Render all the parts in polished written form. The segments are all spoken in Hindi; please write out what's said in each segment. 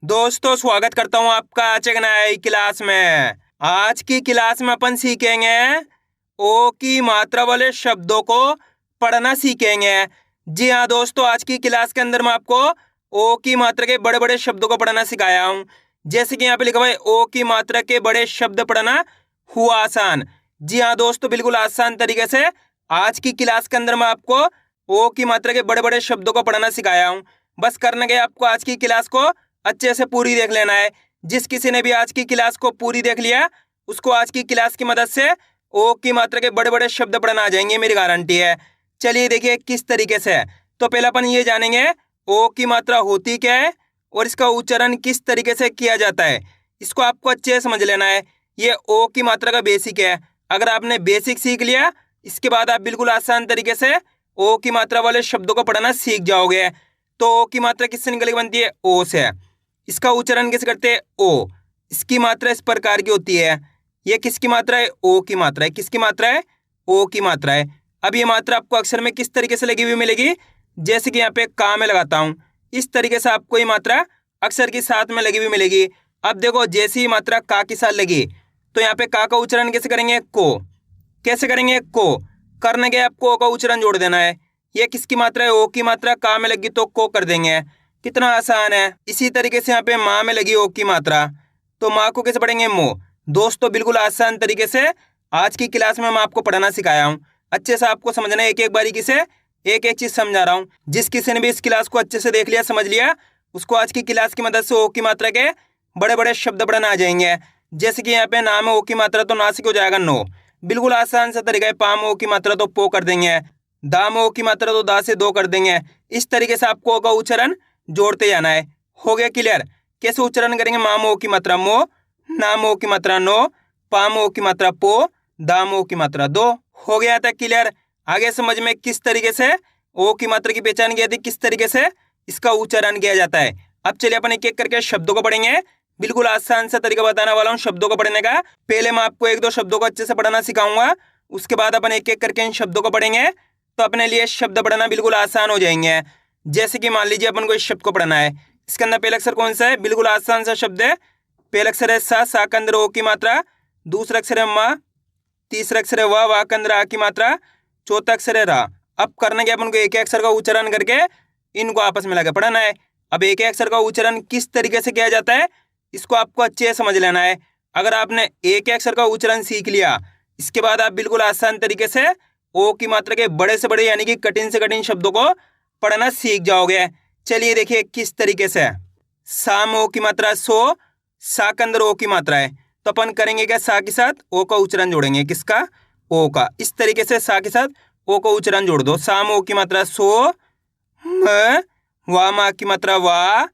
दोस्तों स्वागत करता हूँ आपका आज एक नई क्लास में। आज की क्लास में अपन सीखेंगे ओ की मात्रा वाले शब्दों को पढ़ना सीखेंगे। जी हाँ दोस्तों, आज की क्लास के अंदर मैं आपको ओ की मात्रा के बड़े बड़े शब्दों को पढ़ना सिखाया हूँ। जैसे कि यहाँ पे लिखा हुआ है ओ की मात्रा के बड़े शब्द पढ़ना हुआ आसान। जी हाँ दोस्तों, बिल्कुल आसान तरीके से आज की क्लास के अंदर मैं आपको ओ की मात्रा के बड़े बड़े शब्दों को पढ़ना सिखाया हूँ। बस करना क्या, आपको आज की क्लास को अच्छे से पूरी देख लेना है। जिस किसी ने भी आज की क्लास को पूरी देख लिया उसको आज की क्लास की मदद से ओ की मात्रा के बड़े बड़े शब्द पढ़ना आ जाएंगे, मेरी गारंटी है। चलिए देखिए किस तरीके से। तो पहले अपन ये जानेंगे ओ की मात्रा होती क्या है और इसका उच्चारण किस तरीके से किया जाता है। इसको आपको अच्छे से समझ लेना है। ये ओ की मात्रा का बेसिक है। अगर आपने बेसिक सीख लिया, इसके बाद आप बिल्कुल आसान तरीके से ओ की मात्रा वाले शब्दों को पढ़ना सीख जाओगे। तो ओ की मात्रा किससे निकल के बनती है? ओ से। इसका उच्चारण कैसे करते हैं? ओ। इसकी मात्रा इस प्रकार की होती है। ये किसकी मात्रा है? ओ की मात्रा है। किसकी मात्रा है? ओ की मात्रा है। अब ये मात्रा आपको अक्षर में किस तरीके से लगी हुई मिलेगी? जैसे कि यहाँ पे का में लगाता हूँ, इस तरीके से आपको ये मात्रा अक्षर के साथ में लगी हुई मिलेगी। अब देखो, जैसी ही मात्रा का के साथ लगी तो यहाँ पे का उच्चारण कैसे करेंगे? को। कैसे करेंगे? को। करने के आपको ओ का उच्चारण जोड़ देना है। ये किसकी मात्रा है? ओ की मात्रा। का में लगी तो को कर देंगे। कितना आसान है। इसी तरीके से यहाँ पे माँ में लगी ओ की मात्रा, तो माँ को कैसे पढ़ेंगे? मो। दोस्तों बिल्कुल आसान तरीके से आज की क्लास में मैं आपको पढ़ाना सिखाया हूँ। अच्छे से आपको समझना है, एक एक बारीकी से एक एक चीज समझा रहा हूँ। जिस किसी ने भी इस क्लास को अच्छे से देख लिया, समझ लिया, उसको आज की क्लास की मदद से ओ की मात्रा के बड़े बड़े शब्द पढ़ना आ जाएंगे। जैसे कि यहाँ पे नाम है ओ की मात्रा, तो ना से हो जाएगा नो। बिल्कुल आसान सा तरीका है। पाम ओ की मात्रा तो पो कर देंगे। दाम ओ की मात्रा तो दा से दो कर देंगे। इस तरीके से आपको ओ का उच्चारण जोड़ते जाना है। हो गया क्लियर? कैसे उच्चारण करेंगे? माम ओ की मात्रा मो, नाम ओ की मात्रा नो, पाम ओ की मात्रा पो, दाम ओ की मात्रा दो। हो गया था क्लियर? आगे समझ में किस तरीके से ओ की मात्रा की पहचान की जाती है, किस तरीके से इसका उच्चारण किया जाता है। अब चलिए अपन एक एक करके शब्दों को पढ़ेंगे। बिल्कुल आसान सा तरीका बताने वाला हूँ शब्दों को पढ़ने का। पहले मैं आपको एक दो शब्दों को अच्छे से पढ़ना सिखाऊंगा, उसके बाद अपन एक एक करके इन शब्दों को पढ़ेंगे, तो अपने लिए शब्द पढ़ना बिल्कुल आसान हो जाएंगे। जैसे कि मान लीजिए अपन को इस शब्द को पढ़ना है, इसके अंदर पहला अक्षर कौन सा है? बिल्कुल आसान सा शब्द है। पहला अक्षर है सा के अंदर ओ की मात्रा, दूसरा अक्षर है मा, तीसरा अक्षर है वाह के अंदर आ की मात्रा, चौथा अक्षर है रा। अब करना क्या, अपन को एक एक अक्षर का उच्चारण करके इनको आपस में लगा पढ़ना है। अब एक एक अक्षर का उच्चारण किस तरीके से किया जाता है, इसको आपको अच्छे से समझ लेना है। अगर आपने एक एक अक्षर का उच्चारण सीख लिया, इसके बाद आप बिल्कुल आसान तरीके से ओ की मात्रा के बड़े से बड़े यानी कि कठिन से कठिन शब्दों को पढ़ना सीख जाओगे। चलिए देखिए किस तरीके से। साम ओ की मात्रा सो, सा के अंदर ओ की मात्रा है, तो अपन करेंगे क्या? सा के साथ ओ का उच्चारण जोड़ेंगे। किसका? ओ का। इस तरीके से सा के साथ ओ का उच्चारण जोड़ दो। साम ओ की मात्रा सो, म, वा मा की मात्रा वा,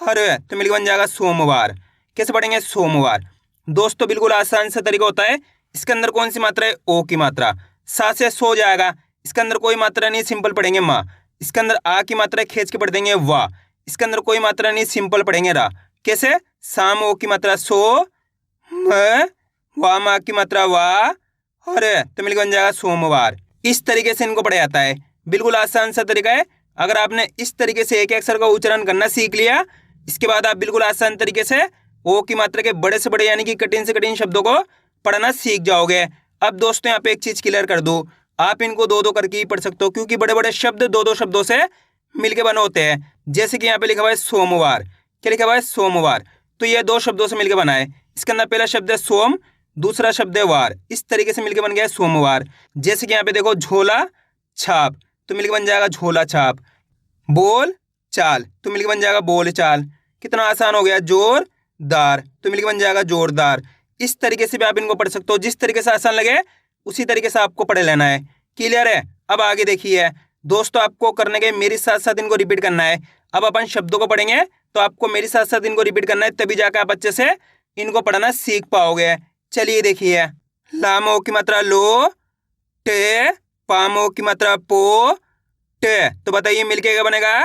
हर, तो मिल बन जाएगा सोमवार। कैसे पढ़ेंगे? सोमवार। दोस्तों बिल्कुल आसान सा तरीका होता है। इसके अंदर कौन सी मात्रा है? ओ की मात्रा। सा से सो जाएगा, इसके अंदर कोई मात्रा नहीं, सिंपल पढ़ेंगे माँ। इसके अंदर आ की मात्रा खींच के पढ़ देंगे वाह, इसके अंदर कोई मात्रा नहीं, सिंपल पढ़ेंगे रा। कैसे? साम ओ की मात्रा सो, म, वा मा की मात्रा वाह, और तो मिल बन जाएगा सोमवार। इस तरीके से इनको पढ़ा जाता है। बिल्कुल आसान सा तरीका है। अगर आपने इस तरीके से एक अक्षर का उच्चारण करना सीख लिया, इसके बाद आप बिल्कुल आसान तरीके से ओ की मात्रा के बड़े से बड़े यानी कि कठिन से कठिन शब्दों को पढ़ना सीख जाओगे। अब दोस्तों यहाँ पे एक चीज क्लियर कर दूं, आप इनको दो दो करके ही पढ़ सकते हो, क्योंकि बड़े बड़े शब्द दो दो शब्दों से मिलके बने होते हैं। जैसे कि यहाँ पे लिखा हुआ है सोमवार। क्या लिखा हुआ है? सोमवार। तो ये दो शब्दों से मिलकर बना है। इसके अंदर पहला शब्द है सोम, दूसरा शब्द है वार, इस तरीके से मिलकर बन गया है सोमवार। जैसे कि यहाँ पे देखो झोला छाप, तो मिलकर बन जाएगा झोला छाप। बोल चाल, तो मिलकर बन जाएगा बोल चाल। कितना आसान हो गया। जोरदार, तो मिलकर बन जाएगा जोरदार। इस तरीके से भी आप इनको पढ़ सकते हो। जिस तरीके से आसान लगे उसी तरीके से आपको पढ़ लेना है। क्लियर है? अब आगे देखिए दोस्तों, आपको करने के मेरे साथ साथ इनको रिपीट करना है। अब अपन शब्दों को पढ़ेंगे तो आपको मेरे साथ साथ इनको रिपीट करना है, तभी जाकर आप अच्छे से इनको पढ़ना सीख पाओगे। चलिए देखिए। लामो की मात्रा लो, टे, पामो की मात्रा पो, टे, तो बताइए मिलके क्या बनेगा?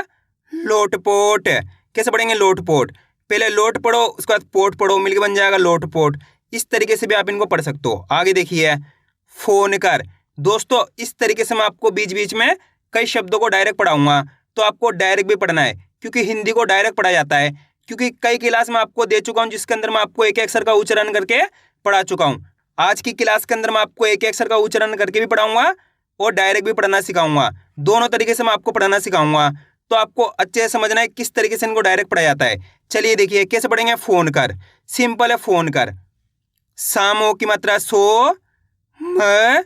लोटपोट। कैसे पढ़ेंगे? लोटपोट। पहले लोट पढ़ो, उसके बाद पोट पढ़ो, मिलके बन जाएगा लोटपोट। इस तरीके से भी आप इनको पढ़ सकते हो। आगे देखिए। फोन कर। दोस्तों इस तरीके से मैं आपको बीच बीच में कई शब्दों को डायरेक्ट पढ़ाऊंगा, तो आपको डायरेक्ट भी पढ़ना है, क्योंकि हिंदी को डायरेक्ट पढ़ा जाता है। क्योंकि कई क्लास में आपको दे चुका हूँ जिसके अंदर मैं आपको एक एक अक्षर का उच्चारण करके पढ़ा चुका हूँ। आज की क्लास के अंदर मैं आपको एक एक अक्षर का उच्चारण करके भी पढ़ाऊंगा और डायरेक्ट भी पढ़ना सिखाऊंगा। दोनों तरीके से मैं आपको पढ़ाना सिखाऊंगा, तो आपको अच्छे से समझना है किस तरीके से इनको डायरेक्ट पढ़ा जाता है। चलिए देखिए कैसे पढ़ेंगे। फोन कर, सिंपल है फोन कर। सामो की मात्रा सो, म,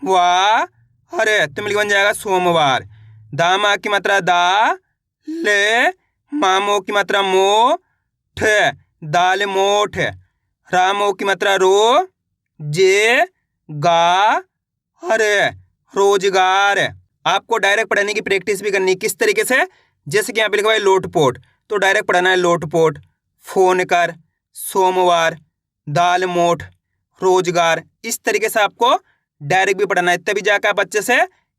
वा, हरे, तो मिलकर बन जाएगा सोमवार। दामा की मात्रा दा, ले, मामो की मात्रा मो, ठ, दाल मोठ। रामो की मात्रा रो, जे, गा, हरे, रोजगार। आपको डायरेक्ट पढ़ाने की प्रैक्टिस भी करनी किस तरीके से, जैसे कि यहाँ पे लिखा हुआ है लोटपोट, तो डायरेक्ट पढ़ाना है लोटपोट। फोन कर, सोमवार, दाल मोठ, रोजगार। इस तरीके से आपको डायरेक्ट भी पढ़ाना है, तभी जाकर आप अच्छे से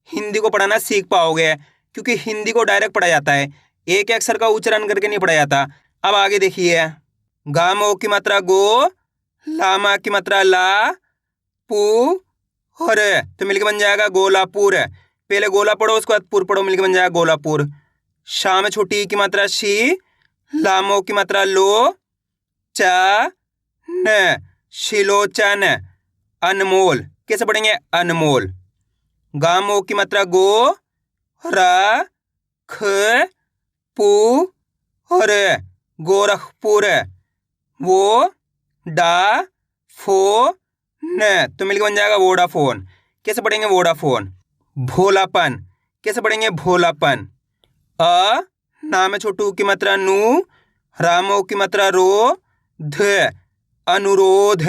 हिंदी को पढ़ाना सीख पाओगे, क्योंकि हिंदी को डायरेक्ट पढ़ा जाता है, एक अक्षर का उच्चारण करके नहीं पढ़ा जाता। अब आगे देखिए। गामो की मात्रा गो, लामा की मात्रा ला, पू, हरे, तो मिलके बन जाएगा गोलापुर। पहले गोला पढ़ो उसके बाद पुर पढ़ो, मिलके बन जाएगा गोलापुर। शाम छोटी की मात्रा शी, लामो की मात्रा लो, चा, न, शिलोचन। अनमोल, कैसे पढ़ेंगे अनमोल। गामो की मात्रा गो, रा, ख, पू, हरे, गोरखपुर। वो, डा, फो, न, तो मिलकर बन जाएगा वोडाफोन। कैसे पढ़ेंगे वोडाफोन। भोलापन, कैसे पढ़ेंगे भोलापन। अ, नाम छोटू की मात्रा नू, रामो की मात्रा रो, ध, अनुरोध।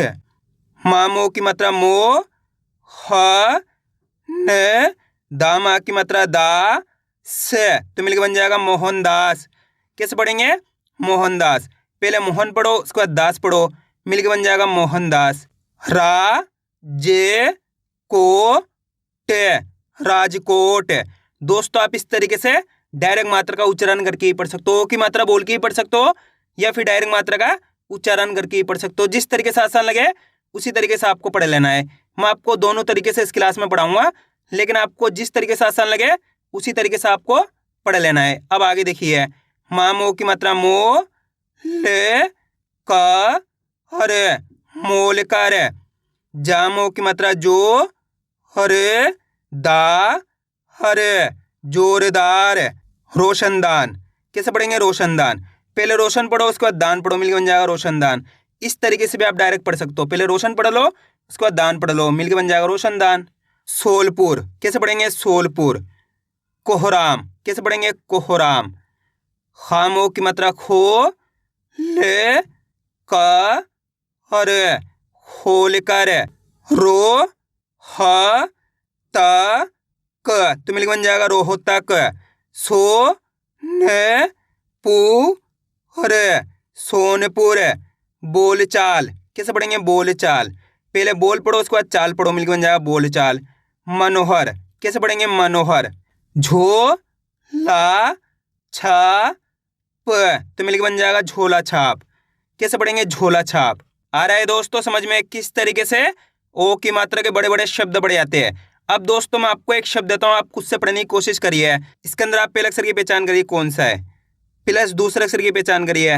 मामो की मात्रा मो, ह, न, दामा की मात्रा दा, से, तो मिलकर बन जाएगा मोहनदास। कैसे पढ़ेंगे मोहनदास। पहले मोहन पढ़ो उसके बाद दास पढ़ो, मिलकर बन जाएगा मोहनदास। रा, जे, को, टे, राजकोट। दोस्तों आप इस तरीके से डायरेक्ट मात्रा का उच्चारण करके ही पढ़ सकते हो, की मात्रा बोल के ही पढ़ सकते हो, या फिर डायरेक्ट मात्रा का उच्चारण करके ही पढ़ सकते हो। जिस तरीके से आसान लगे उसी तरीके से आपको पढ़ लेना है। मैं आपको दोनों तरीके से इस क्लास में पढ़ाऊंगा, लेकिन आपको जिस तरीके से आसान लगे उसी तरीके से आपको पढ़ लेना है। अब आगे देखिए। मामो की मात्रा मो, ले, का, हरे, मोल कर। जामो की मात्रा जो, हरे, दा, हरे, जोरदार। रोशनदान, कैसे पढ़ेंगे रोशनदान। पहले रोशन पढ़ो उसके बाद दान पढ़ो, मिलके बन जाएगा रोशनदान। इस तरीके से भी आप डायरेक्ट पढ़ सकते हो, पहले रोशन पढ़ लो उसके बाद दान पढ़ लो, मिलके बन जाएगा रोशनदान। सोलपुर, कैसे पढ़ेंगे सोलपुर। कोहराम, कैसे पढ़ेंगे कोहराम। खामो की मात्रा खो, ले, का, हरे, खोल कर। रो, ह, ता, क, तो मिलके बन जाएगा रोहतक। सो, न, पू, हरे, सोनपुर। बोलचाल, कैसे पढ़ेंगे बोलचाल। पहले बोल पढ़ो उसके बाद चाल पढ़ो, मिलके बन जाएगा बोलचाल। मनोहर, कैसे पढ़ेंगे मनोहर। झो, ला, छा, प, तो मिलके बन जाएगा झोला छाप। कैसे पढ़ेंगे झोला छाप। आ रहा है दोस्तों समझ में किस तरीके से ओ की मात्रा के बड़े बड़े शब्द पढ़े जाते हैं। अब दोस्तों मैं आपको एक शब्द देता हूँ, आप खुद से पढ़ने की कोशिश करिए। इसके अंदर आप पहले अक्षर की पहचान करिए कौन सा है, प्लस दूसरे अक्षर की पहचान करिए,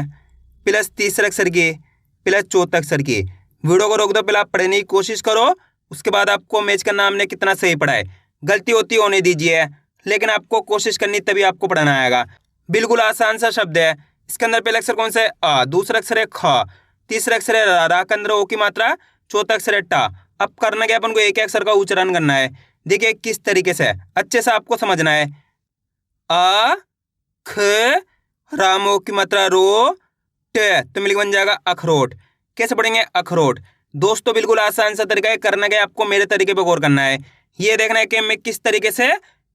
प्लस तीसरे अक्षर की, प्लस चौथे अक्षर की। वीडियो को रोक दो, पहले आप पढ़ने की कोशिश करो, उसके बाद आपको मैच करना हमने कितना सही पढ़ा है। गलती होती होने दीजिए, लेकिन आपको कोशिश करनी तभी आपको पढ़ना आएगा। बिल्कुल आसान सा शब्द है। इसके अंदर पहला अक्षर कौन सा है आ, दूसरा अक्षर है ख, तीसरा अक्षर है रा के अंदर ओ की मात्रा, चौथा अक्षर है टा। अब करना क्या, अपन को एक अक्षर का उच्चारण करना है। देखिए किस तरीके से, अच्छे से आपको समझना है। आ, ख, रामो की मात्रा रो, टे, तो मिलकर बन जाएगा अखरोट। कैसे पढ़ेंगे अखरोट। दोस्तों बिल्कुल आसान सा तरीका है, करना क्या आपको मेरे तरीके पे गौर करना है। ये देखना है कि मैं किस तरीके से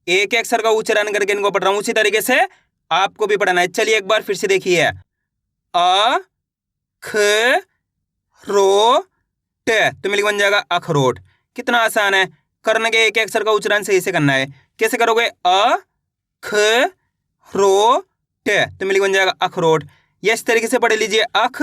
एक अक्षर का उच्चारण करके इनको पढ़ रहा हूँ, उसी तरीके से आपको भी पढ़ना है। चलिए एक बार फिर से देखिए। अ, ख, रो, टे, तो मिलकर बन जाएगा अखरोट। कितना आसान है, करने के एक अक्षर का उच्चारण सही से करना है। कैसे करोगे, अ, ख, रो, टे, तो मिलकर बन जाएगा अखरोट। या इस तरीके से पढ़ लीजिए अख,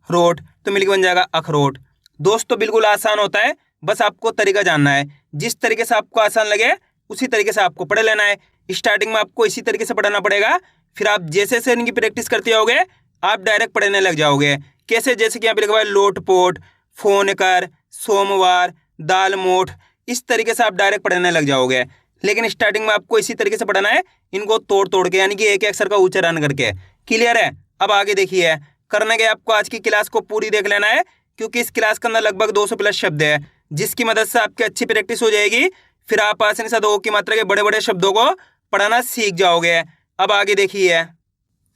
रोट, तो मिलकर बन जाएगा अखरोट। दोस्तों बिल्कुल आसान होता है, बस आपको तरीका जानना है। जिस तरीके से आपको आसान लगे उसी तरीके से आपको पढ़ लेना है। स्टार्टिंग में आपको इसी तरीके से पढ़ना पड़ेगा, फिर आप जैसे जैसे इनकी प्रैक्टिस करते होगे आप डायरेक्ट पढ़ने लग जाओगे। कैसे? जैसे कि यहाँ पे लिखा हुआ है लोटपोट, फोन कर, सोमवार, दाल मोठ। इस तरीके से आप डायरेक्ट पढ़ने लग जाओगे। लेकिन स्टार्टिंग में आपको इसी तरीके से पढ़ना है, इनको तोड़ तोड़ के, यानी कि एक एक अक्षर का उच्चारण करके। क्लियर है? अब आगे देखिए, करना क्या, आपको आज की क्लास को पूरी देख लेना है, क्योंकि इस क्लास के अंदर लगभग 200 प्लस शब्द है, जिसकी मदद से आपकी अच्छी प्रैक्टिस हो जाएगी। फिर आप आसानी से ओ की मात्रा के बड़े बड़े शब्दों को पढ़ना सीख जाओगे। अब आगे देखिए,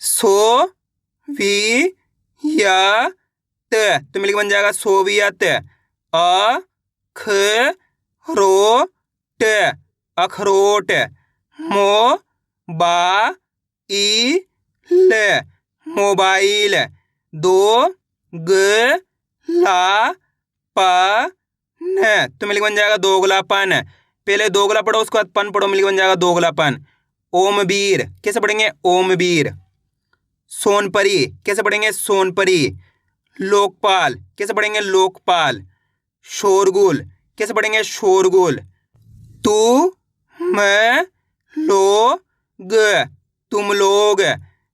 सो वी या त, तो मिलकर बन जाएगा सोवियत। अ ख रो ट, अखरोट। मो बा ई ल, मोबाइल। दो ग ला प न, तो मिलकर बन जाएगा दोगलापन। पहले दोगला पढ़ो, उसके बाद पन पढ़ो, मिलकर बन जाएगा दोगलापन। ओमवीर, कैसे पढ़ेंगे? ओमवीर। सोनपरी, कैसे पढ़ेंगे? सोनपरी। लोकपाल, कैसे पढ़ेंगे? लोकपाल। शोरगुल, कैसे पढ़ेंगे? शोरगुल। तू मैं लो ग, तुम लोग।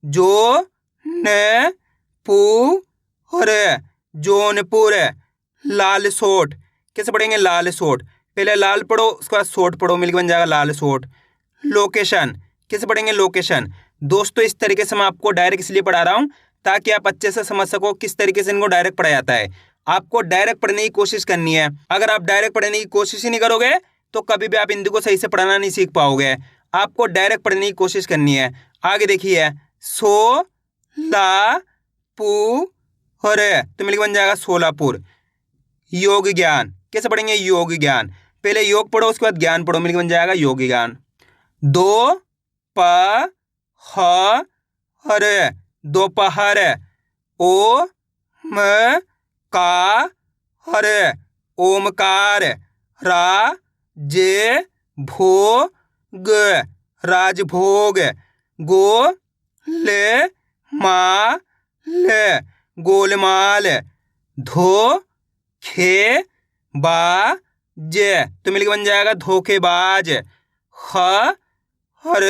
जो न पू र, जौनपुर। लाल सोट, कैसे पढ़ेंगे? लाल सोट। पहले लाल पढ़ो, उसके बाद सोट पढ़ो, मिलकर बन जाएगा लाल सोट। लोकेशन, कैसे पढ़ेंगे? लोकेशन। दोस्तों, इस तरीके से मैं आपको डायरेक्ट इसलिए पढ़ा रहा हूँ ताकि आप अच्छे से समझ सको किस तरीके से इनको डायरेक्ट पढ़ा जाता है। आपको डायरेक्ट पढ़ने की कोशिश करनी है। अगर आप डायरेक्ट पढ़ने की कोशिश ही नहीं करोगे तो कभी भी आप हिंदी को सही से पढ़ना नहीं सीख पाओगे। आपको डायरेक्ट पढ़ने की कोशिश करनी है। आगे देखिए, सो ला पू र, तो मिलकर बन जाएगा सोलापुर। योग ज्ञान, कैसे पढ़ेंगे? योग ज्ञान। पहले योग पढ़ो, उसके बाद ज्ञान पढ़ो, मिलकर बन जाएगा योग ज्ञान। दो प ह र, दोपहर। ओ म का र, ओमकार। रा जे भो ग, राजभोग। गो ले मा ल, गोलमाल। धो खे बा जे, तो मिलकर बन जाएगा धोखेबाज। ख हर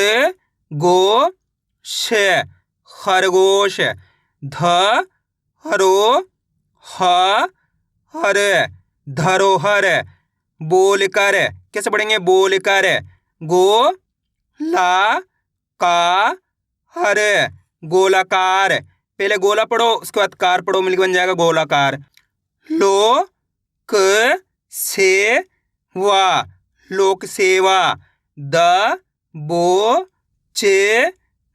गो श, खरगोश। ध हरो ह हर, धरोहर। बोलकर, कैसे पढ़ेंगे? बोलकर। गो ला का हर, गोलाकार। पहले गोला पढ़ो, उसके बाद कार पढ़ो, मिलकर बन जाएगा गोलाकार। लो क से वा, लोक सेवा। द बो चे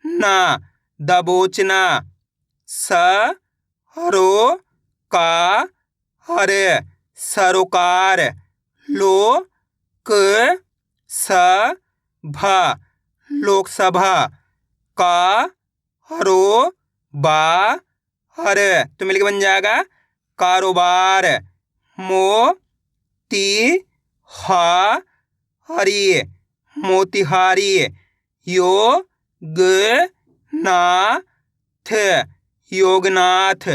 ना, दबोचना। स हरो का हर, सरोकार। लो क स भा, लोकसभा। का हरो बा हर, तो मिलकर बन जाएगा कारोबार। मो ती हा हरी, मोतिहारी। यो ग ना थ, योगनाथ।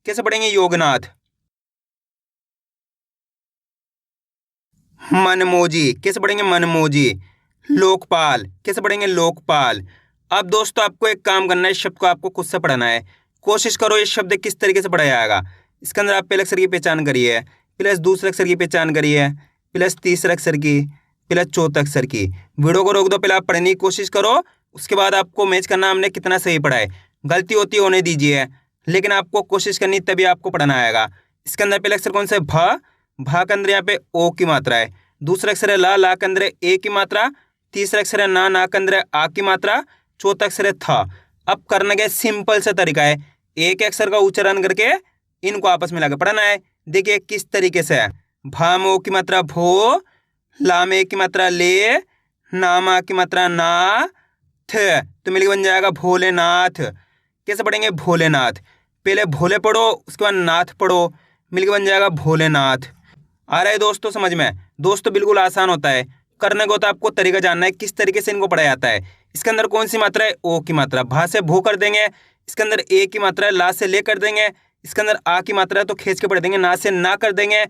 कैसे पढ़ेंगे? योगनाथ। मनमोजी, कैसे पढ़ेंगे? मनमोजी। लोकपाल, कैसे पढ़ेंगे? लोकपाल। अब दोस्तों, आपको एक काम करना है, इस शब्द को आपको खुद से पढ़ना है। कोशिश करो इस शब्द किस तरीके से पढ़ा जाएगा। इसके अंदर आप पहले अक्षर की पहचान करिए, प्लस दूसरे अक्षर की पहचान करिए, प्लस तीसरे अक्षर की, प्लस चौथे अक्षर की। वीडियो को रोक दो, पहले आप पढ़ने की कोशिश करो, उसके बाद आपको मैच करना हमने कितना सही पढ़ा है। गलती होती होने दीजिए, लेकिन आपको कोशिश करनी, तभी आपको पढ़ना आएगा। इसके अंदर पहले अक्षर कौन सा है? भा के अंदर यहाँ पे ओ की मात्रा है। दूसरा अक्षर है ला के अंदर ए की मात्रा। तीसरा अक्षर है ना के अंदर आ की मात्रा। चौथा अक्षर है था। अब करने का सिंपल सा तरीका है, एक अक्षर का उच्चारण करके इनको आपस में लाकर पढ़ना है। देखिए किस तरीके से है। भा में ओ की मात्रा भो, ला में ए की मात्रा ले, ना में आ की मात्रा ना, थ, तो मिलकर बन जाएगा भोलेनाथ। कैसे पढ़ेंगे? भोलेनाथ। पहले भोले पढ़ो, उसके बाद नाथ पढ़ो, मिलकर बन जाएगा भोलेनाथ। आ रहा है दोस्तों समझ में? दोस्तों बिल्कुल आसान होता है, करने को तो आपको तरीका जानना है किस तरीके से इनको पढ़ा जाता है। इसके अंदर कौन सी मात्रा है? ओ की मात्रा। भा से भो कर देंगे, इसके अंदर ए की मात्रा है, ला से ले कर देंगे, इसके अंदर आ की मात्रा है तो खींच के पढ़ देंगे, ना से ना कर देंगे,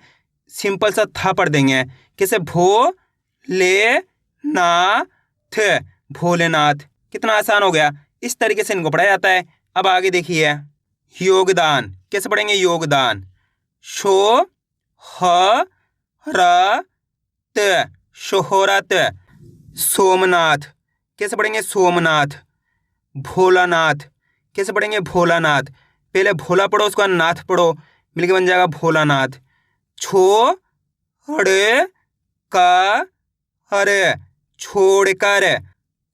सिंपल सा था पढ़ देंगे। कैसे? भो ले ना थ, भोलेनाथ। कितना आसान हो गया। इस तरीके से इनको पढ़ा जाता है। अब आगे देखिए, योगदान। कैसे पढ़ेंगे? योगदान। शो ह र त शोहरत। सोमनाथ। कैसे पढ़ेंगे? सोमनाथ। भोलानाथ। कैसे पढ़ेंगे? भोलानाथ। पहले भोला पढ़ो, उसका नाथ पढ़ो, मिलके बन जाएगा भोलानाथ। छो हड़े का हरे छोड़कर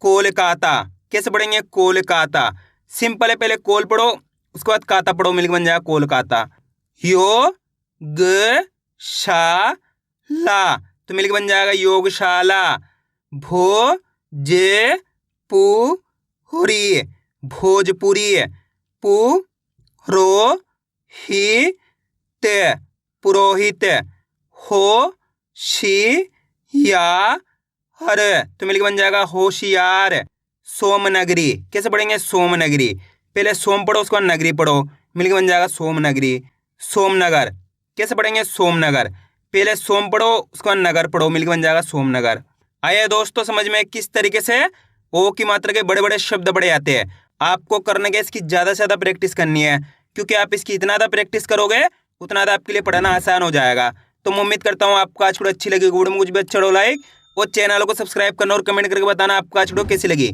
कोलकाता। कैसे पढ़ेंगे? कोलकाता। सिंपल है, पहले कोल पढ़ो, उसके बाद काता पढ़ो, मिलके बन जाएगा कोलकाता। यो ग शा ला, तो मिलके बन जाएगा योगशाला। भो जे पू हुरी भोजपुरी। पु रो ही ते पुरोहित। हो शी या हर, तो मिलके बन जाएगा होशियार। सोमनगरी। कैसे पढ़ेंगे? सोमनगरी। पहले सोम पढ़ो, उसको नगरी पढ़ो, मिलके बन जाएगा सोमनगरी। सोमनगर। कैसे पढ़ेंगे? सोमनगर। पहले सोम पढ़ो, उसको नगर पढ़ो, मिलके बन जाएगा सोमनगर। आइए दोस्तों समझ में किस तरीके से ओ की मात्रा के बड़े बड़े शब्द पढ़े जाते हैं। आपको करने के इसकी ज़्यादा से ज़्यादा प्रैक्टिस करनी है, क्योंकि आप इसकी इतना ज़्यादा प्रैक्टिस करोगे उतना ज़्यादा आपके लिए पढ़ना आसान हो जाएगा। तो मैं उम्मीद करता हूँ आपको आज वीडियो अच्छी लगी। वीडियो में कुछ भी अच्छा हो लाइक और चैनल को सब्सक्राइब करना और कमेंट करके बताना आपको आज वीडियो कैसी लगी।